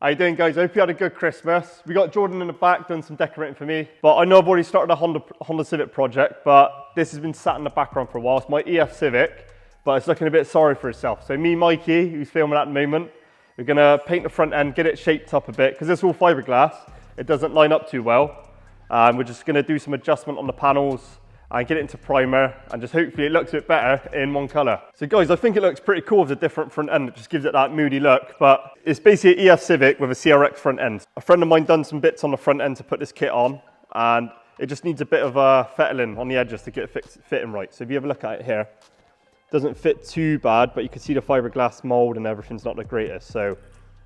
How you doing, guys? I hope you had a good Christmas. We got Jordan in the back doing some decorating for me. But I know I've already started a Honda Civic project, but this has been sat in the background for a while. It's my EF Civic, but it's looking a bit sorry for itself. So me, Mikey, who's filming at the moment, we're gonna paint the front end, get it shaped up a bit, because it's all fiberglass. It doesn't line up too well. We're just gonna do some adjustment on the panels and get it into primer, and just hopefully it looks a bit better in one color. So guys, I think it looks pretty cool with a different front end. It just gives it that moody look, but it's basically an EF Civic with a CRX front end. A friend of mine done some bits on the front end to put this kit on, and it just needs a bit of fettling on the edges to get it fitting right. So if you have a look at it here, it doesn't fit too bad, but you can see the fiberglass mold and everything's not the greatest. So,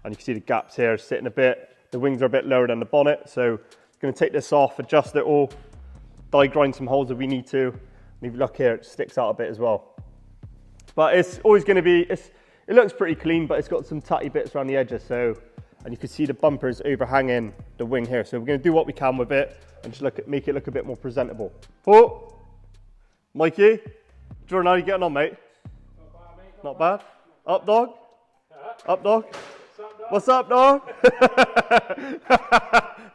and you can see the gaps here sitting a bit. The wings are a bit lower than the bonnet, so I'm gonna take this off, adjust it all, die grind some holes if we need to. And if you look here, it sticks out a bit as well. But it's always going to be, it looks pretty clean, but it's got some tatty bits around the edges. So, and you can see the bumpers overhanging the wing here. So we're going to do what we can with it and just make it look a bit more presentable. Oh, Mikey, Jordan, how are you getting on, mate? Not bad, mate. Not bad. Up, dog? Up, dog? What's up, dog?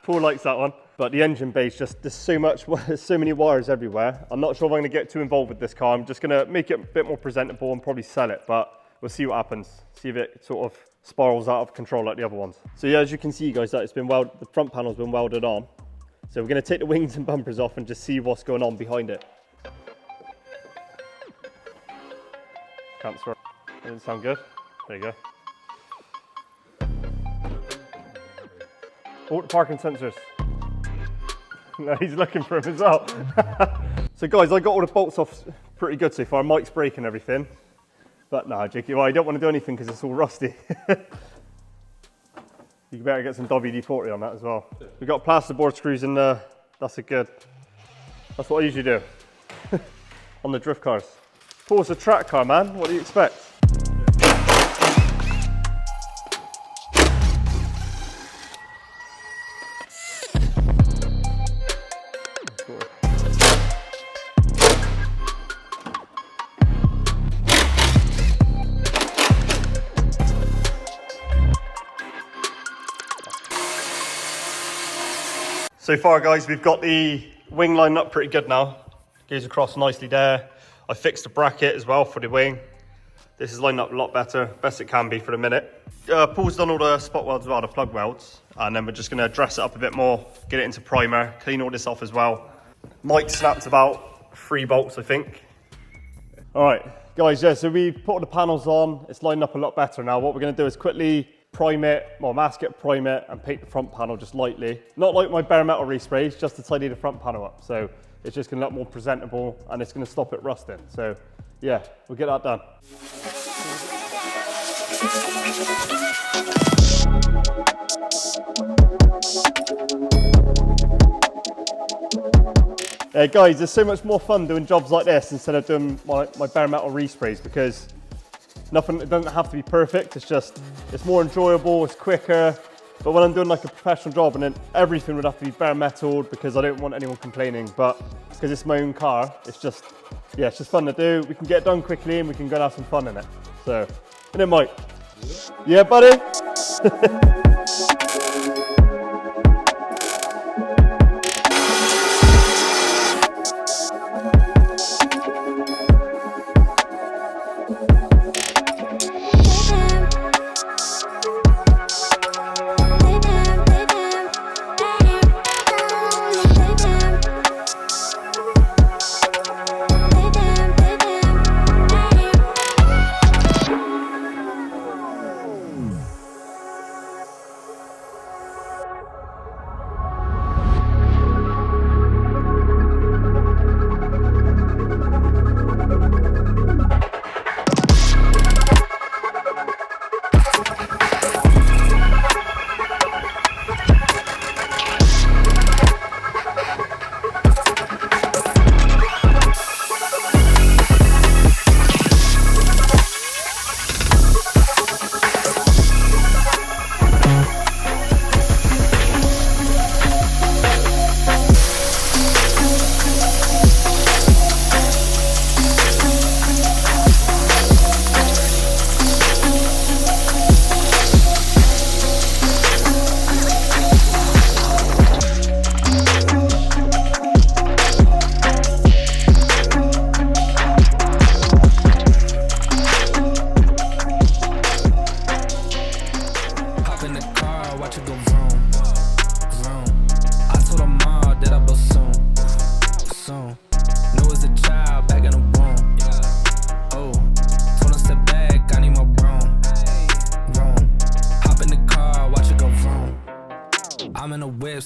Paul likes that one. But the engine bay, just, there's so many wires everywhere. I'm not sure if I'm gonna get too involved with this car. I'm just gonna make it a bit more presentable and probably sell it, but we'll see what happens. See if it sort of spirals out of control like the other ones. So yeah, as you can see, guys, that the front panel's been welded on. So we're gonna take the wings and bumpers off and just see what's going on behind it. Can't swear. Doesn't sound good. There you go. Oh, the parking sensors. No, he's looking for him as well. So guys, I got all the bolts off pretty good so far. Mike's breaking everything. But no, Jakey, well, I don't want to do anything because it's all rusty. You better get some WD-40 on that as well. We got plasterboard screws in there. That's good. That's what I usually do on the drift cars. Paul, it's a track car, man. What do you expect? So far, guys, we've got the wing lined up pretty good now. Goes across nicely there. I fixed the bracket as well for the wing. This is lined up a lot better, best it can be for the minute. Paul's done all the spot welds as well, the plug welds. And then we're just gonna dress it up a bit more, get it into primer, clean all this off as well. Mike snapped about 3 bolts, I think. All right, guys, yeah, so we put all the panels on. It's lined up a lot better now. What we're gonna do is quickly prime it, well, mask it, prime it, and paint the front panel just lightly. Not like my bare metal resprays, just to tidy the front panel up. So it's just gonna look more presentable and it's gonna stop it rusting. So yeah, we'll get that done. Hey guys, there's so much more fun doing jobs like this instead of doing my bare metal resprays, because it doesn't have to be perfect. It's more enjoyable, it's quicker. But when I'm doing like a professional job, and then everything would have to be bare metaled because I don't want anyone complaining. But because it's my own car, it's just fun to do. We can get it done quickly and we can go and have some fun in it. So, and then Mike. Yeah, buddy?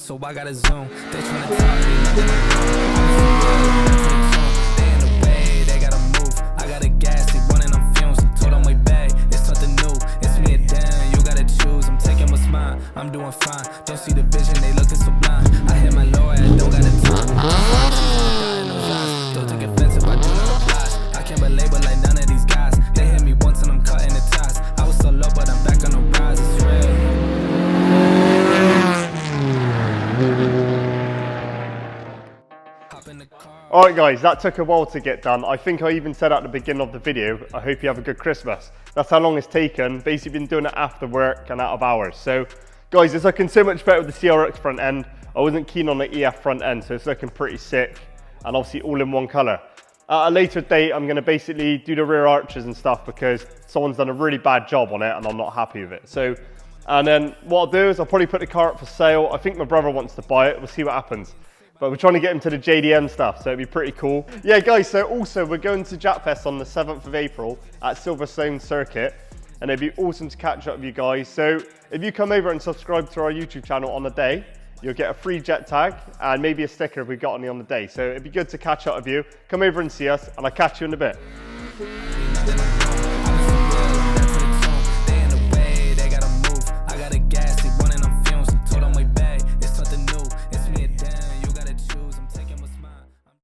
so I gotta zoom. They tryna talk, they nothing to do. They in the way, they gotta move. I gotta gas, they running on fumes. Told on my bag, it's something new. It's me and Dan, you gotta choose. I'm taking what's mine, I'm doing fine. Don't see the vision, they looking so blind. I hit my low, I don't got a time. Don't take offense if I do not reply. I can't relate, but like none of these guys. They hit me once and I'm cutting the ties. I was so low, but I'm back on the rise. It's real. Hop in the car. Alright guys, that took a while to get done. I think I even said at the beginning of the video, I hope you have a good Christmas. That's how long it's taken. Basically been doing it after work and out of hours. So guys, it's looking so much better with the CRX front end. I wasn't keen on the EF front end, so it's looking pretty sick. And obviously all in one color. At a later date, I'm gonna basically do the rear arches and stuff because someone's done a really bad job on it and I'm not happy with it. So, and then what I'll do is I'll probably put the car up for sale. I think my brother wants to buy it. We'll see what happens. But we're trying to get him to the JDM stuff, so it'd be pretty cool. Yeah, guys, so also we're going to Japfest on the 7th of April at Silverstone Circuit, and it'd be awesome to catch up with you guys. So if you come over and subscribe to our YouTube channel on the day, you'll get a free jet tag and maybe a sticker if we got any on the day. So it'd be good to catch up with you. Come over and see us, and I'll catch you in a bit.